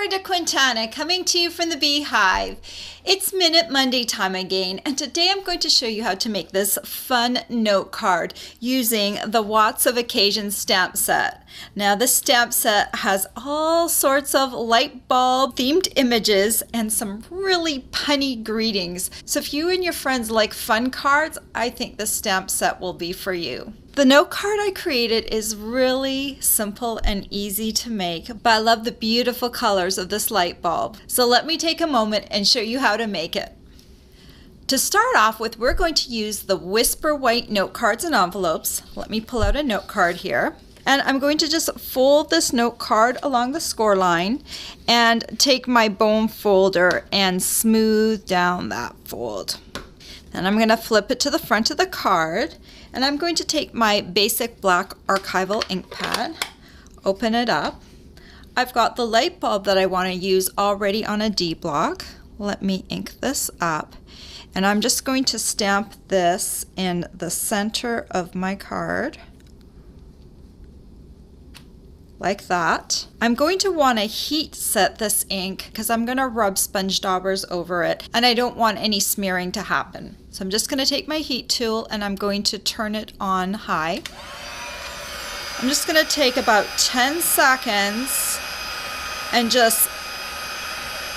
Brenda Quintana coming to you from the Beehive. It's Minute Monday time again, and today I'm going to show you how to make this fun note card using the Watts of Occasion stamp set. Now this stamp set has all sorts of light bulb themed images and some really punny greetings. So if you and your friends like fun cards, I think this stamp set will be for you. The note card I created is really simple and easy to make, but I love the beautiful colors of this light bulb. So let me take a moment and show you how to make it. To start off with, we're going to use the Whisper White note cards and envelopes. Let me pull out a note card here. And I'm going to just fold this note card along the score line and take my bone folder and smooth down that fold. Then I'm going to flip it to the front of the card, and I'm going to take my basic black archival ink pad, open it up. I've got the light bulb that I want to use already on a D block. Let me ink this up, and I'm just going to stamp this in the center of my card. Like that. I'm going to want to heat set this ink because I'm going to rub sponge daubers over it and I don't want any smearing to happen. So I'm just going to take my heat tool and I'm going to turn it on high. I'm just going to take about 10 seconds and just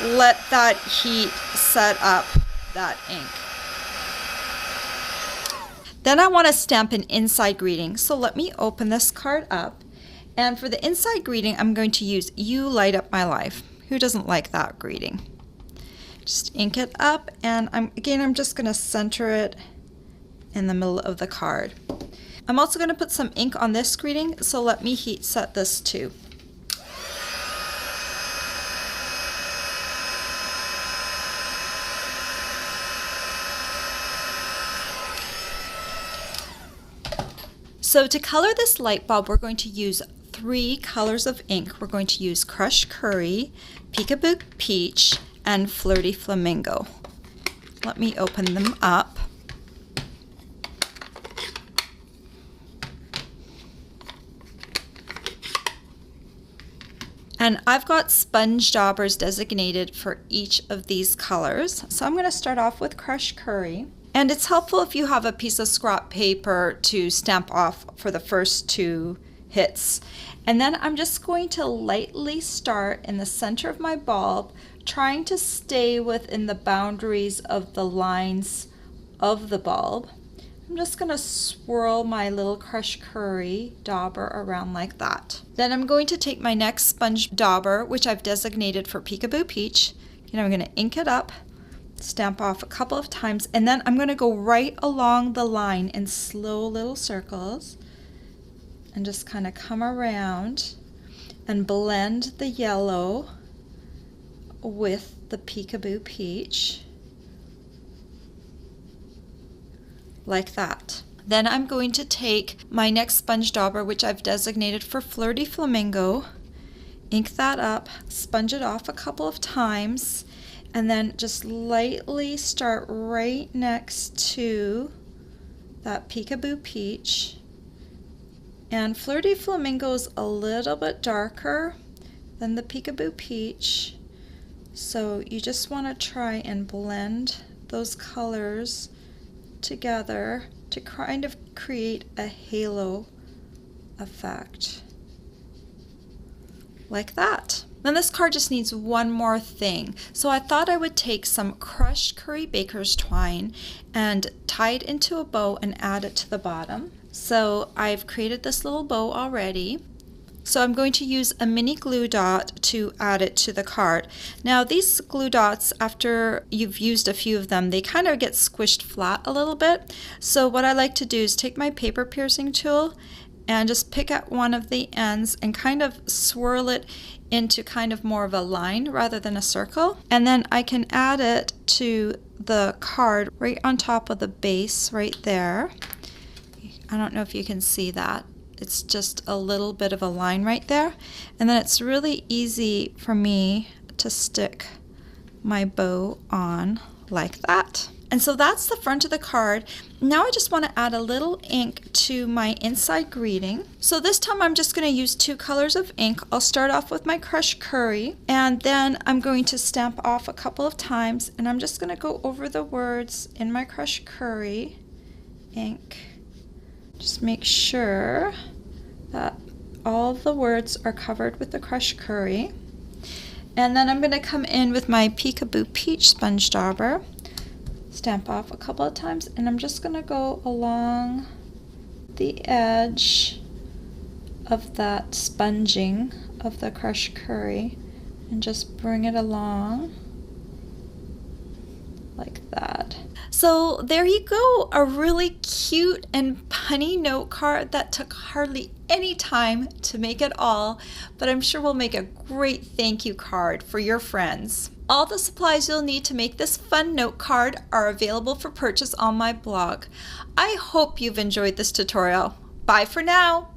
let that heat set up that ink. Then I want to stamp an inside greeting. So let me open this card up. And for the inside greeting, I'm going to use "You Light Up My Life." Who doesn't like that greeting? Just ink it up, and I'm just going to center it in the middle of the card. I'm also going to put some ink on this greeting, so let me heat set this too. So to color this light bulb, we're going to use 3 colors of ink. We're going to use Crushed Curry, Peekaboo Peach, and Flirty Flamingo. Let me open them up. And I've got sponge daubers designated for each of these colors. So I'm going to start off with Crushed Curry. And it's helpful if you have a piece of scrap paper to stamp off for the first 2 hits. And then I'm just going to lightly start in the center of my bulb, trying to stay within the boundaries of the lines of the bulb. I'm just going to swirl my little Crushed Curry dauber around like that. Then I'm going to take my next sponge dauber, which I've designated for Peekaboo Peach. I'm going to ink it up, stamp off a couple of times, and then I'm going to go right along the line in slow little circles and just kind of come around and blend the yellow with the Peekaboo Peach like that. Then I'm going to take my next sponge dauber, which I've designated for Flirty Flamingo, ink that up, sponge it off a couple of times, and then just lightly start right next to that Peekaboo Peach. And Flirty Flamingo is a little bit darker than the Peekaboo Peach, so you just want to try and blend those colors together to kind of create a halo effect like that. Then this card just needs one more thing. So I thought I would take some Crushed Curry baker's twine and tie it into a bow and add it to the bottom. So I've created this little bow already. So I'm going to use a mini glue dot to add it to the card. Now these glue dots, after you've used a few of them, they kind of get squished flat a little bit. So what I like to do is take my paper piercing tool and just pick at one of the ends and kind of swirl it into kind of more of a line rather than a circle. And then I can add it to the card right on top of the base right there. I don't know if you can see that. It's just a little bit of a line right there. And then it's really easy for me to stick my bow on like that. And so that's the front of the card. Now I just want to add a little ink to my inside greeting. So this time I'm just going to use 2 colors of ink. I'll start off with my crushed curry, and then I'm going to stamp off a couple of times, and I'm just going to go over the words in my crushed curry ink. Just make sure that all the words are covered with the crushed curry. And then I'm going to come in with my Peekaboo Peach sponge dauber, stamp off a couple of times, and I'm just going to go along the edge of that sponging of the crushed curry and just bring it along like that. So there you go, a really cute and punny note card that took hardly any time to make at all, but I'm sure will make a great thank you card for your friends. All the supplies you'll need to make this fun note card are available for purchase on my blog. I hope you've enjoyed this tutorial. Bye for now.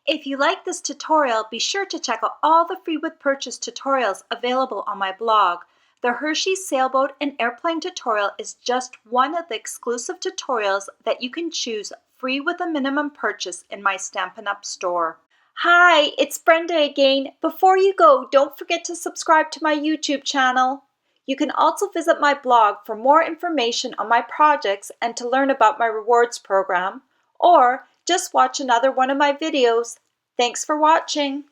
If you like this tutorial, be sure to check out all the free with purchase tutorials available on my blog. The Hershey Sailboat and Airplane tutorial is just one of the exclusive tutorials that you can choose free with a minimum purchase in my Stampin' Up! Store. Hi, it's Brenda again. Before you go, don't forget to subscribe to my YouTube channel. You can also visit my blog for more information on my projects and to learn about my rewards program, or just watch another one of my videos. Thanks for watching.